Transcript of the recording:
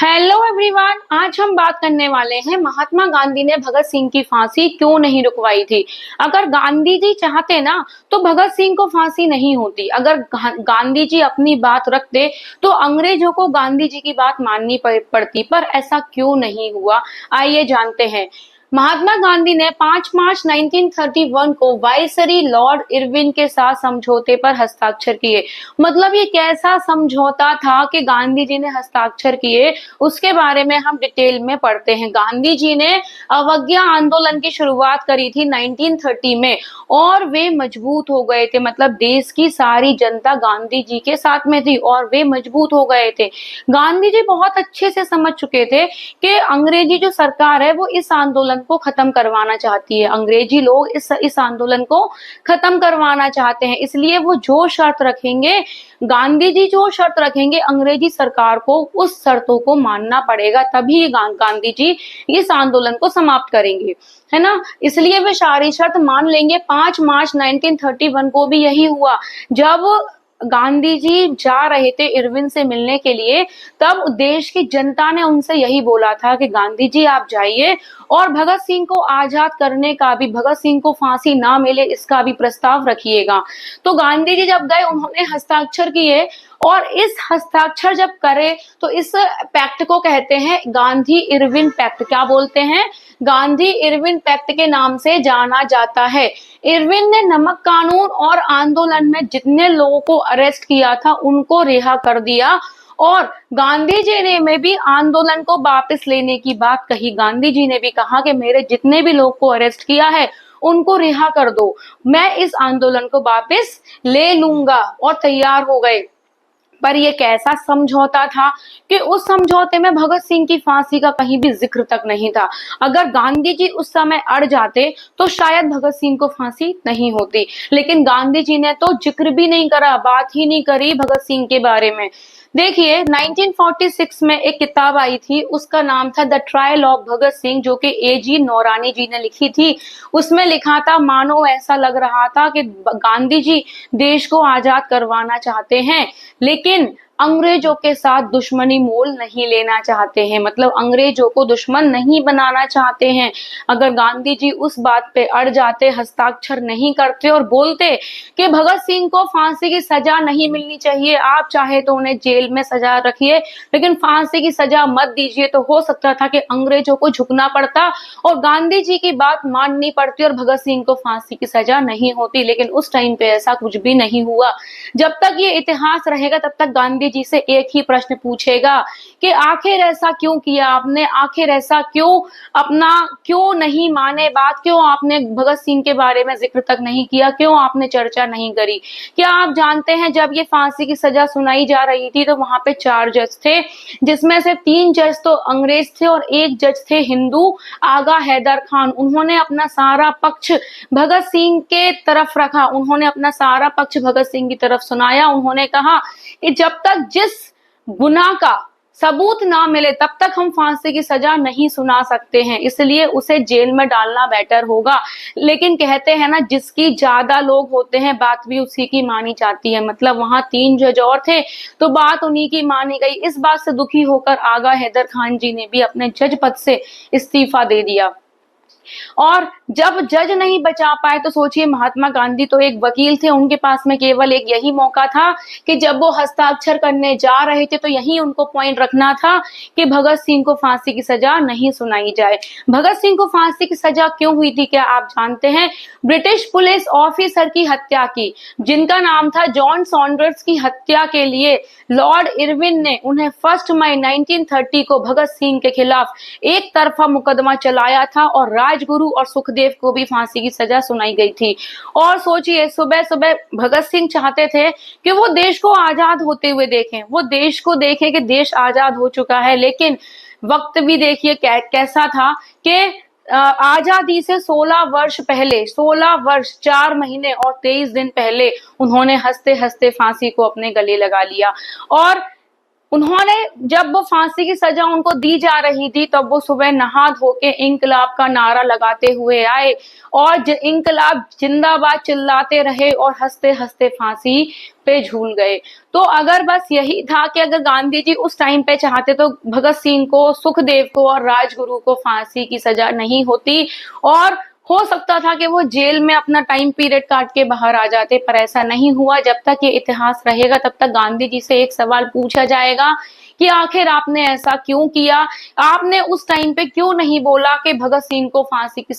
Hello everyone, आज हम बात करने वाले हैं महात्मा गांधी ने भगत सिंह की फांसी क्यों नहीं रुकवाई थी। अगर गांधी जी चाहते ना तो भगत सिंह को फांसी नहीं होती। अगर गांधी जी अपनी बात रखते तो अंग्रेजों को गांधी जी की बात माननी पड़ती, पर ऐसा क्यों नहीं हुआ, आइए जानते हैं। महात्मा गांधी ने 5 मार्च 1931 को वाइसरी लॉर्ड इरविन के साथ समझौते पर हस्ताक्षर किए। मतलब ये कैसा समझौता था कि गांधी जी ने हस्ताक्षर किए, उसके बारे में हम डिटेल में पढ़ते हैं। गांधी जी ने अवज्ञा आंदोलन की शुरुआत करी थी 1930 में और वे मजबूत हो गए थे। मतलब देश की सारी जनता गांधी जी के साथ में थी और वे मजबूत हो गए थे। गांधी जी बहुत अच्छे से समझ चुके थे कि अंग्रेजी जो सरकार है वो इस आंदोलन को खत्म करवाना चाहती है। अंग्रेजी लोग इस आंदोलन को खत्म करवाना चाहते हैं, इसलिए वो जो शर्त रखेंगे, गांधी जी जो शर्त रखेंगे, अंग्रेजी सरकार को उस शर्तों को मानना पड़ेगा, तभी गांधी जी इस आंदोलन को समाप्त करेंगे, है ना। इसलिए वे सारी शर्त मान लेंगे। 5 मार्च 1931 को भी यही हुआ। जब गांधी जी जा रहे थे इरविन से मिलने के लिए, तब देश की जनता ने उनसे यही बोला था कि गांधी जी आप जाइए और भगत सिंह को आजाद करने का भी, भगत सिंह को फांसी ना मिले इसका भी प्रस्ताव रखिएगा। तो गांधी जी जब गए, उन्होंने हस्ताक्षर किए और इस हस्ताक्षर जब करे तो इस पैक्ट को कहते हैं गांधी इरविन पैक्ट। क्या बोलते हैं? गांधी इरविन पैक्ट के नाम से जाना जाता है। इरविन ने नमक कानून और आंदोलन में जितने लोगों को अरेस्ट किया था उनको रिहा कर दिया और गांधी जी ने में भी आंदोलन को वापस लेने की बात कही। गांधी जी ने भी कहा कि मेरे जितने भी लोग को अरेस्ट किया है उनको रिहा कर दो, मैं इस आंदोलन को वापस ले लूंगा, और तैयार हो गए। पर यह कैसा समझौता था कि उस समझौते में भगत सिंह की फांसी का कहीं भी जिक्र तक नहीं था। अगर गांधी जी उस समय अड़ जाते तो शायद भगत सिंह को फांसी नहीं होती, लेकिन गांधी जी ने तो जिक्र भी नहीं करा, बात ही नहीं करी भगत सिंह के बारे में। देखिए 1946 में एक किताब आई थी, उसका नाम था the trial of Bhagat Singh, जो कि A.G. नौरानी जी ने लिखी थी। उसमें लिखा था, मानो ऐसा लग रहा था कि गांधी जी देश को आजाद करवाना चाहते हैं लेकिन अंग्रेजों के साथ दुश्मनी मोल नहीं लेना चाहते हैं। मतलब अंग्रेजों को दुश्मन नहीं बनाना चाहते हैं। अगर गांधी जी उस बात पे अड़ जाते, हस्ताक्षर नहीं करते और बोलते कि भगत सिंह को फांसी की सजा नहीं मिलनी चाहिए, आप चाहे तो उन्हें जेल में सजा रखिए लेकिन फांसी की सजा मत दीजिए, तो हो सकता था कि अंग्रेजों को झुकना पड़ता और गांधी जी की बात माननी पड़ती और भगत सिंह को फांसी की सजा नहीं होती। लेकिन उस टाइम पे ऐसा कुछ भी नहीं हुआ। जब तक ये इतिहास रहेगा तब तक गांधी जी से एक ही प्रश्न पूछेगा कि आखिर ऐसा क्यों किया आपने, आखिर ऐसा क्यों, अपना क्यों नहीं माने बात, क्यों आपने भगत सिंह के बारे में जिक्र तक नहीं किया, क्यों आपने चर्चा नहीं करी। क्या आप जानते हैं जब ये फांसी की सजा सुनाई जा रही थी तो वहां पे 4 जज थे, जिसमें से 3 जज तो अंग्रेज थे और 1 जज थे हिंदू, आगा हैदर खान। उन्होंने अपना सारा पक्ष भगत सिंह के तरफ रखा, उन्होंने अपना सारा पक्ष भगत सिंह की तरफ सुनाया। उन्होंने कहा कि जब तक जिस गुनाह का सबूत ना मिले तब तक हम फांसी की सजा नहीं सुना सकते हैं, इसलिए उसे जेल में डालना बेटर होगा। लेकिन कहते हैं ना, जिसकी ज्यादा लोग होते हैं बात भी उसी की मानी जाती है। मतलब वहां 3 जज और थे तो बात उन्हीं की मानी गई। इस बात से दुखी होकर आगा हैदर खान जी ने भी अपने जज पद से इस्तीफा दे दिया। और जब जज नहीं बचा पाए तो सोचिए, महात्मा गांधी तो एक वकील थे, उनके पास में केवल एक यही मौका था कि जब वो हस्ताक्षर करने जा रहे थे तो यही उनको पॉइंट रखना था कि भगत सिंह को फांसी की सजा नहीं सुनाई जाए। भगत सिंह को फांसी की सजा क्यों हुई थी, क्या आप जानते हैं? ब्रिटिश पुलिस ऑफिसर की हत्या की, जिनका नाम था जॉन सॉन्डर्स, की हत्या के लिए लॉर्ड इरविन ने उन्हें 1 मई 1930 को भगत सिंह के खिलाफ एक तरफा मुकदमा चलाया था और राजगुरु और सुखदेव को भी फांसी की सजा सुनाई गई थी। और सोचिए, सुबह सुबह भगत सिंह चाहते थे कि वो देश को आजाद होते हुए देखें, वो देश को देखें कि देश आजाद हो चुका है। लेकिन वक्त भी देखिए कैसा था कि आजादी से 16 वर्ष पहले, 16 वर्ष 4 महीने और 23 दिन पहले उन्होंने हंसते हंसते फांसी को अपने गले लगा लिया। और उन्होंने जब वो फांसी की सजा उनको दी जा रही थी तब वो सुबह नहा धो के इंकलाब का नारा लगाते हुए आए और इंकलाब जिंदाबाद चिल्लाते रहे और हंसते हंसते फांसी पे झूल गए। तो अगर बस यही था कि अगर गांधी जी उस टाइम पे चाहते तो भगत सिंह को, सुखदेव को और राजगुरु को फांसी की सजा नहीं होती और हो सकता था कि वो जेल में अपना टाइम पीरियड काट के बाहर आ जाते, पर ऐसा नहीं हुआ। जब तक ये इतिहास रहेगा तब तक गांधी जी से एक सवाल पूछा जाएगा कि आखिर आपने ऐसा क्यों किया, आपने उस टाइम पे क्यों नहीं बोला कि भगत सिंह को फांसी की